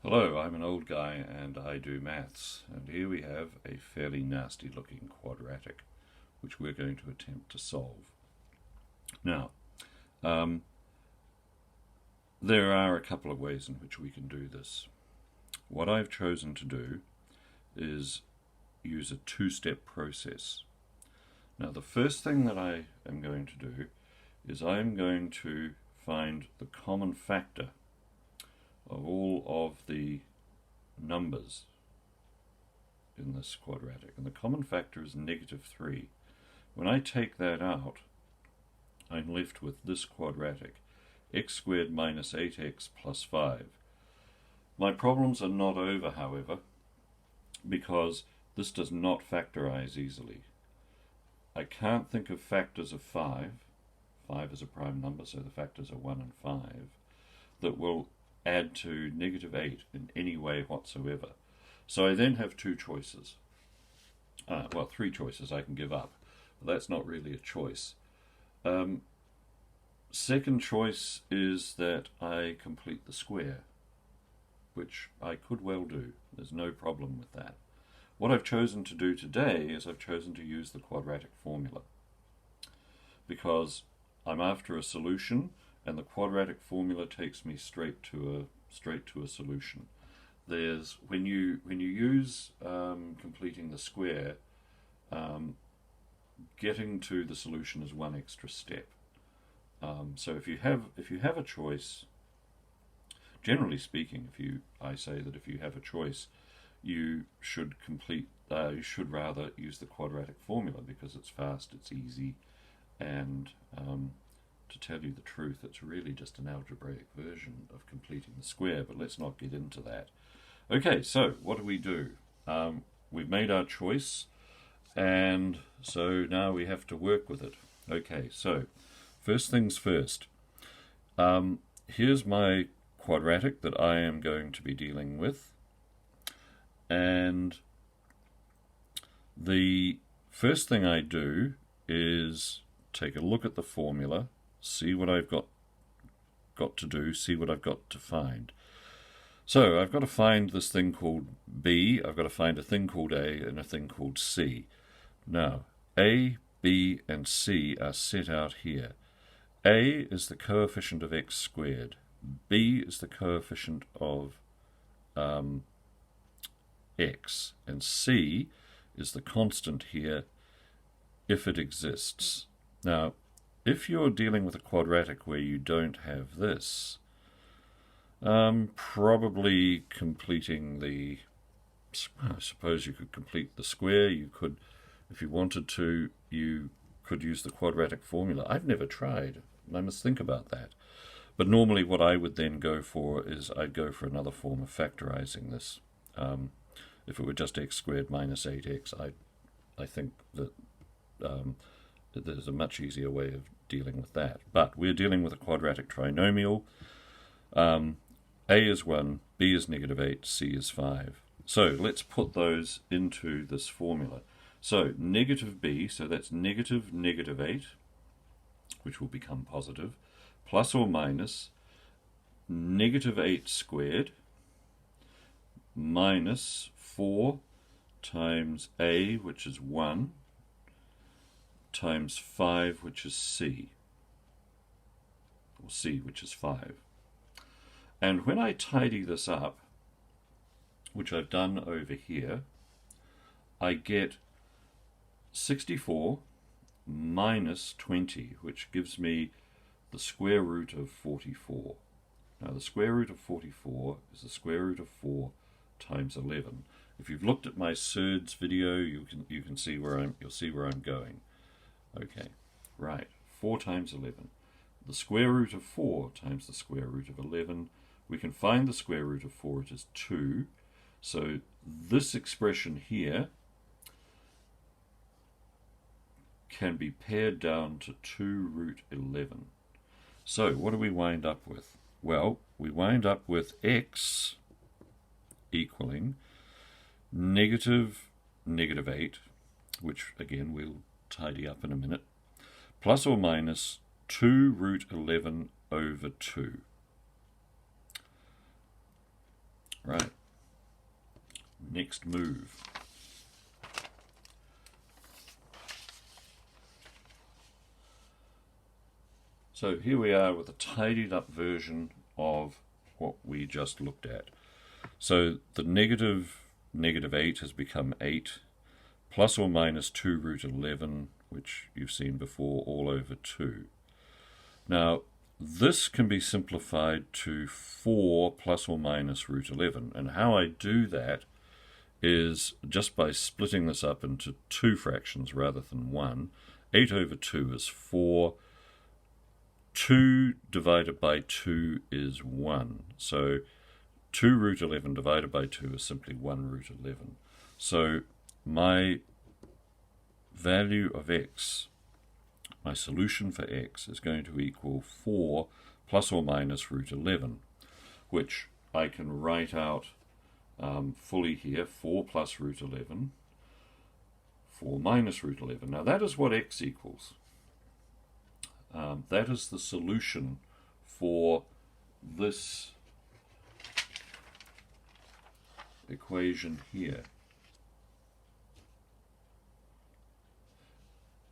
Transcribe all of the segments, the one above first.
Hello, I'm an old guy and I do maths, and here we have a fairly nasty looking quadratic which we're going to attempt to solve. Now, there are a couple of ways in which we can do this. What I've chosen to do is use a two-step process. Now, the first thing that I am going to do is I'm going to find the common factor of all of the numbers in this quadratic, and the common factor is -3. When I take that out, I'm left with this quadratic, x squared minus 8x plus 5. My problems are not over, however, because this does not factorize easily. I can't think of factors of 5. 5 is a prime number, so the factors are 1 and 5, that will add to -8 in any way whatsoever. So I then have two choices. Well, three choices I can give up. But that's not really a choice. Second choice is that I complete the square, which I could well do. There's no problem with that. What I've chosen to do today is I've chosen to use the quadratic formula, because I'm after a solution, and the quadratic formula takes me straight to a solution. There's when you use completing the square, getting to the solution is one extra step. So if you have a choice, generally speaking, I say that if you have a choice, you should rather use the quadratic formula, because it's fast, it's easy, and to tell you the truth, it's really just an algebraic version of completing the square, but let's not get into that. Okay, so what do? We've made our choice, and so now we have to work with it. Okay, so first things first. Here's my quadratic that I am going to be dealing with, and the first thing I do is take a look at the formula, see what I've got to do, see what I've got to find. So I've got to find this thing called B, I've got to find a thing called A and a thing called C. Now, A, B, and C are set out here. A is the coefficient of x squared. B is the coefficient of x. And C is the constant here if it exists. Now, if you're dealing with a quadratic where you don't have this, probably completing the, I suppose you could complete the square. You could, if you wanted to, you could use the quadratic formula. I've never tried. I must think about that. But normally what I would then go for is I'd go for another form of factorizing this. If it were just x squared minus 8x, I think that there's a much easier way of dealing with that. But we're dealing with a quadratic trinomial. A is 1, B is -8, C is 5. So let's put those into this formula. So -b, so that's -8, which will become positive, plus or minus -8 squared minus 4 times A, which is 1, times 5, which is C, or C, which is 5. And when I tidy this up, which I've done over here, I get 64 minus 20, which gives me the square root of 44. Now the square root of 44 is the square root of 4 times 11. If you've looked at my surds video, you can see you'll see where I'm going. Okay, right, 4 times 11. The square root of 4 times the square root of 11. We can find the square root of 4, it is 2. So this expression here can be pared down to 2 root 11. So what do we wind up with? Well, we wind up with x equaling -8, which again we'll tidy up in a minute, plus or minus 2 root 11 over 2. Right, next move. So here we are with a tidied up version of what we just looked at. So the negative 8 has become 8, plus or minus 2 root 11, which you've seen before, all over 2. Now, this can be simplified to 4 plus or minus root 11. And how I do that is just by splitting this up into two fractions rather than one. 8 over 2 is 4. 2 divided by 2 is 1. So 2 root 11 divided by 2 is simply 1 root 11. So my value of x, my solution for x, is going to equal 4 plus or minus root 11, which I can write out fully here, 4 plus root 11, 4 minus root 11. Now that is what x equals. That is the solution for this equation here.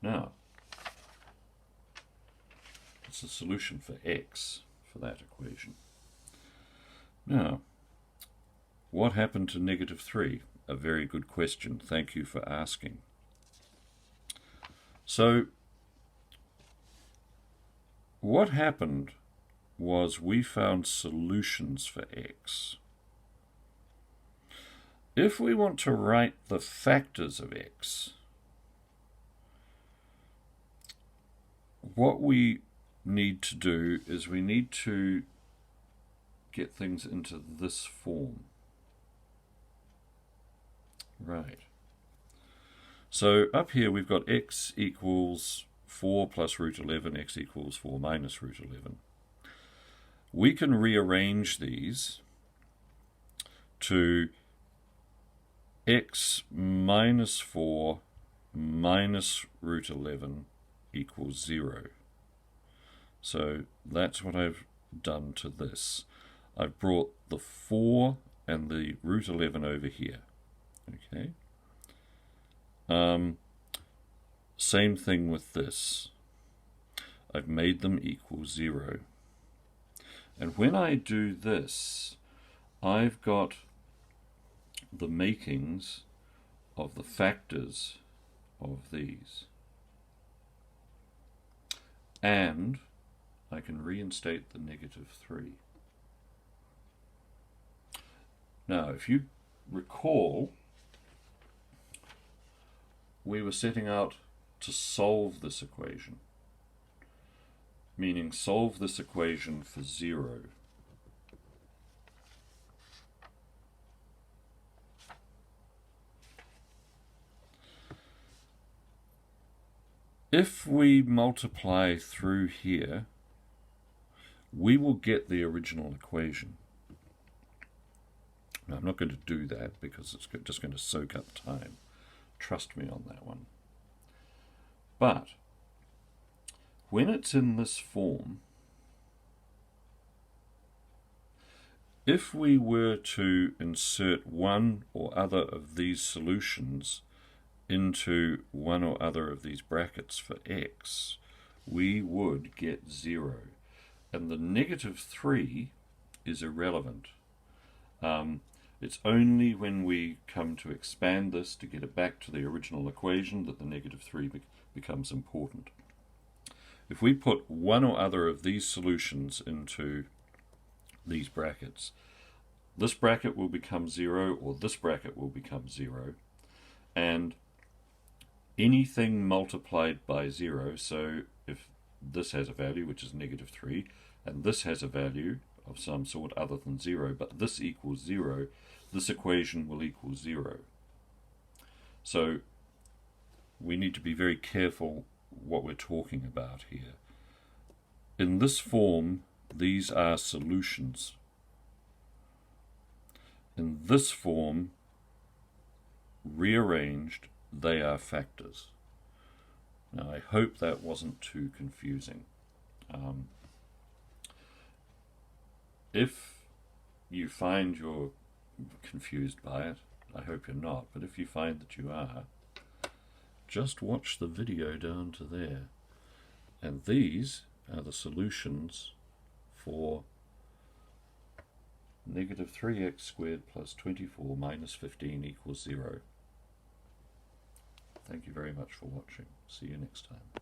Now, it's the solution for x for that equation. Now, what happened to negative 3? A very good question. Thank you for asking. So, what happened was we found solutions for x. If we want to write the factors of x, what we need to do is we need to get things into this form. Right. So up here we've got x equals 4 plus root 11, x equals 4 minus root 11. We can rearrange these to x minus 4 minus root 11 equals 0. So that's what I've done to this. I've brought the 4 and the root 11 over here. Okay. Same thing with this. I've made them equal 0. And when I do this, I've got the makings of the factors of these. And I can reinstate the negative 3. Now, if you recall, we were setting out to solve this equation, meaning solve this equation for 0. If we multiply through here, we will get the original equation. Now, I'm not going to do that because it's just going to soak up time. Trust me on that one. But when it's in this form, if we were to insert one or other of these solutions into one or other of these brackets for x, we would get 0. And the negative 3 is irrelevant. It's only when we come to expand this to get it back to the original equation that the negative 3 becomes important. If we put one or other of these solutions into these brackets, this bracket will become 0 or this bracket will become 0, and anything multiplied by 0, so if this has a value which is negative 3 and this has a value of some sort other than 0, but this equals 0, this equation will equal 0. So we need to be very careful what we're talking about here. In this form, these are solutions. In this form, rearranged, they are factors. Now, I hope that wasn't too confusing. If you find confused by it. I hope you're not, but if you find that you are, just watch the video down to there. And these are the solutions for negative 3x squared plus 24 minus 15 equals 0. Thank you very much for watching. See you next time.